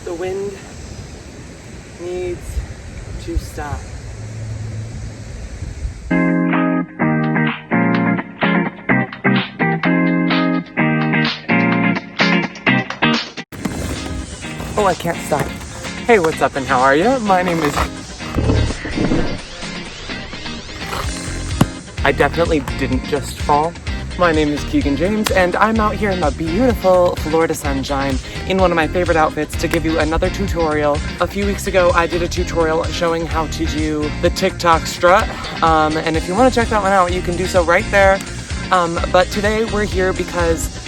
The wind needs to stop. Oh, I can't stop. Hey, what's up and how are you? My name is... I definitely didn't just fall. My name is Keegan James, and I'm out here in the beautiful Florida sunshine in one of my favorite outfits to give you another tutorial. A few weeks ago, I did a tutorial showing how to do the TikTok strut, and if you want to check that one out, you can do so right there. But today we're here because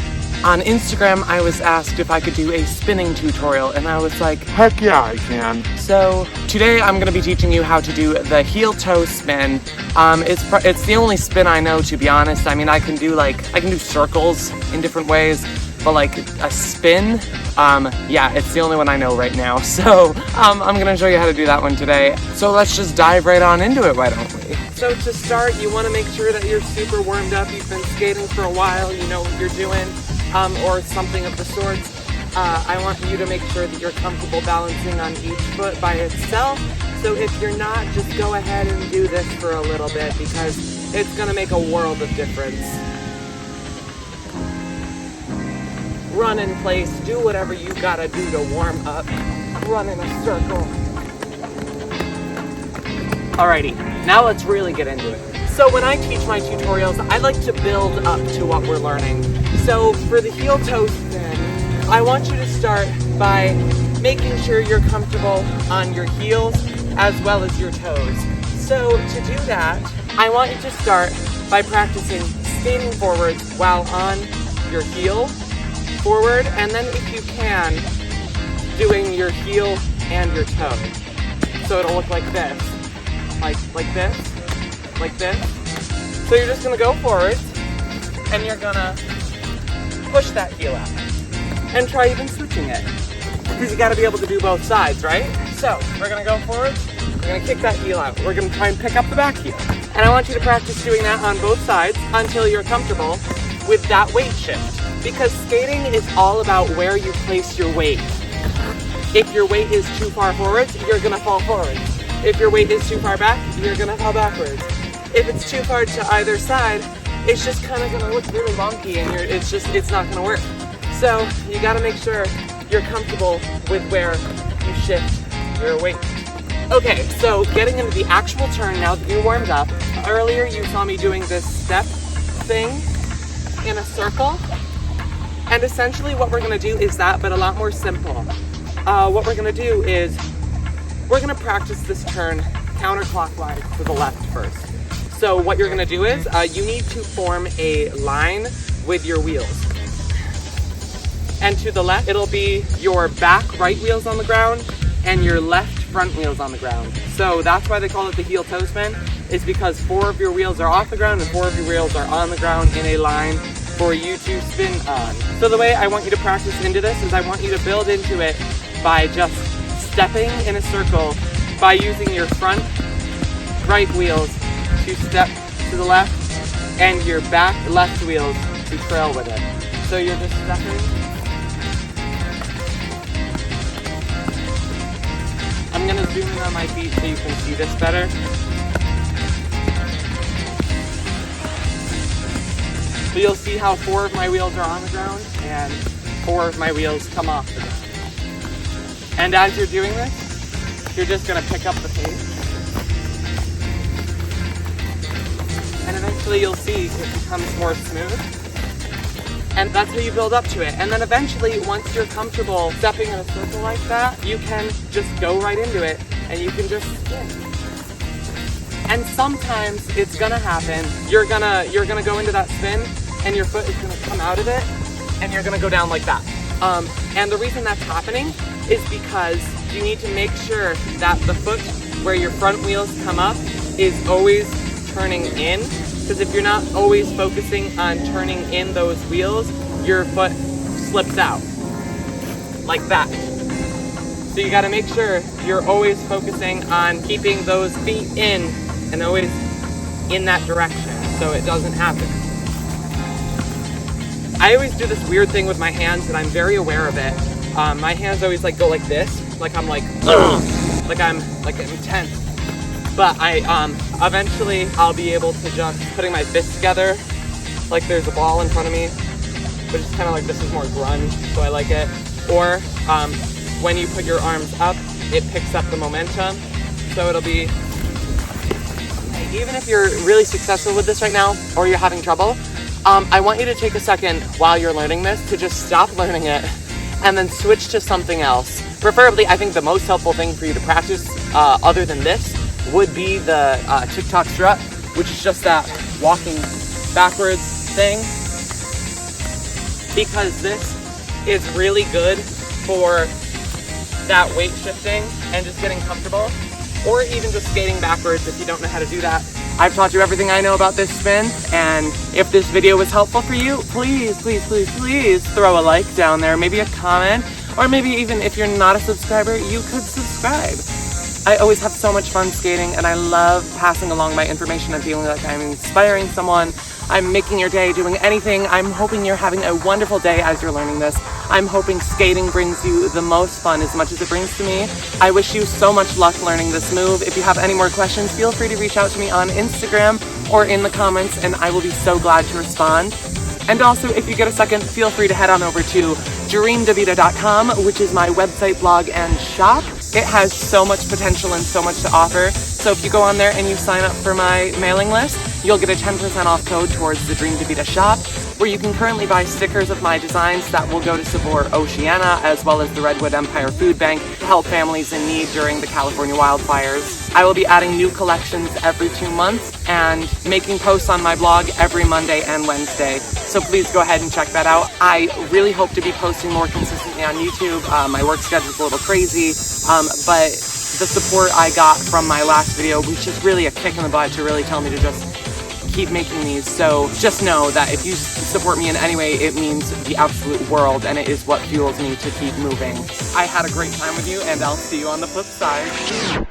on Instagram, I was asked if I could do a spinning tutorial, and I was like, heck yeah, I can. So today I'm going to be teaching you how to do the heel-toe spin. It's the only spin I know, to be honest. I mean, I can do circles in different ways, but like a spin, yeah, it's the only one I know right now. So I'm going to show you how to do that one today. So let's just dive right on into it, why don't we? So to start, you want to make sure that you're super warmed up. You've been skating for a while, you know what you're doing. Or something of the sort. I want you to make sure that you're comfortable balancing on each foot by itself. So if you're not, just go ahead and do this for a little bit because it's going to make a world of difference. Run in place, do whatever you gotta do to warm up. Run in a circle. Alrighty, now let's really get into it. So when I teach my tutorials, I like to build up to what we're learning. So for the heel-toe spin, I want you to start by making sure you're comfortable on your heels as well as your toes. So to do that, I want you to start by practicing skating forwards while on your heel forward, and then if you can, doing your heel and your toe. So it'll look like this, like this, like this. So you're just gonna go forward, and you're gonna push that heel out, and try even switching it, because you gotta be able to do both sides, right? So we're gonna go forward, we're gonna kick that heel out, we're gonna try and pick up the back heel. And I want you to practice doing that on both sides until you're comfortable with that weight shift. Because skating is all about where you place your weight. If your weight is too far forward, you're gonna fall forward. If your weight is too far back, you're gonna fall backwards. If it's too far to either side, it's just kind of gonna look really wonky and it's not gonna work. So you gotta make sure you're comfortable with where you shift your weight. Okay, so getting into the actual turn now that you warmed up. Earlier you saw me doing this step thing in a circle. And essentially what we're gonna do is that, but a lot more simple. What we're gonna do is, we're gonna practice this turn counterclockwise to the left first. So what you're gonna do is, you need to form a line with your wheels. And to the left, it'll be your back right wheels on the ground and your left front wheels on the ground. So that's why they call it the heel-toe spin, is because 4 of your wheels are off the ground and 4 of your wheels are on the ground in a line for you to spin on. So the way I want you to practice into this is I want you to build into it by just stepping in a circle by using your front right wheels to step to the left and your back left wheels to trail with it. So you're just stepping. I'm gonna zoom in on my feet so you can see this better. So you'll see how 4 of my wheels are on the ground and 4 of my wheels come off the ground. And as you're doing this, you're just gonna pick up the pace. And eventually you'll see it becomes more smooth. And that's how you build up to it. And then eventually, once you're comfortable stepping in a circle like that, you can just go right into it and you can just spin. And sometimes it's gonna happen. You're gonna go into that spin and your foot is gonna come out of it and you're gonna go down like that. And the reason that's happening is because you need to make sure that the foot where your front wheels come up is always turning in. Because if you're not always focusing on turning in those wheels, your foot slips out. Like that. So you gotta make sure you're always focusing on keeping those feet in and always in that direction so it doesn't happen. I always do this weird thing with my hands and I'm very aware of it. my hands always like go like this, like I'm like I'm like intense. But eventually I'll be able to just putting my fists together, like there's a ball in front of me, but it's kind of like this is more grunge, so I like it. Or when you put your arms up, it picks up the momentum, so it'll be. Even if you're really successful with this right now, or you're having trouble, I want you to take a second while you're learning this to just stop learning it and then switch to something else. Preferably, I think the most helpful thing for you to practice other than this would be the TikTok strut, which is just that walking backwards thing. Because this is really good for that weight shifting and just getting comfortable. Or even just skating backwards if you don't know how to do that. I've taught you everything I know about this spin, and if this video was helpful for you, please, please, please, please throw a like down there, maybe a comment, or maybe even if you're not a subscriber, you could subscribe. I always have so much fun skating, and I love passing along my information and feeling like I'm inspiring someone. I'm making your day, doing anything. I'm hoping you're having a wonderful day as you're learning this. I'm hoping skating brings you the most fun as much as it brings to me. I wish you so much luck learning this move. If you have any more questions, feel free to reach out to me on Instagram or in the comments, and I will be so glad to respond. And also, if you get a second, feel free to head on over to dreamdavita.com, which is my website, blog, and shop. It has so much potential and so much to offer. So if you go on there and you sign up for my mailing list, you'll get a 10% off code towards the Dream Davita shop, where you can currently buy stickers of my designs that will go to support Oceana, as well as the Redwood Empire Food Bank, to help families in need during the California wildfires. I will be adding new collections every 2 months and making posts on my blog every Monday and Wednesday. So please go ahead and check that out. I really hope to be posting more consistently on YouTube. My work schedule is a little crazy, but the support I got from my last video was just really a kick in the butt to really tell me to just keep making these. So just know that if you support me in any way, it means the absolute world, and it is what fuels me to keep moving. I had a great time with you, and I'll see you on the flip side.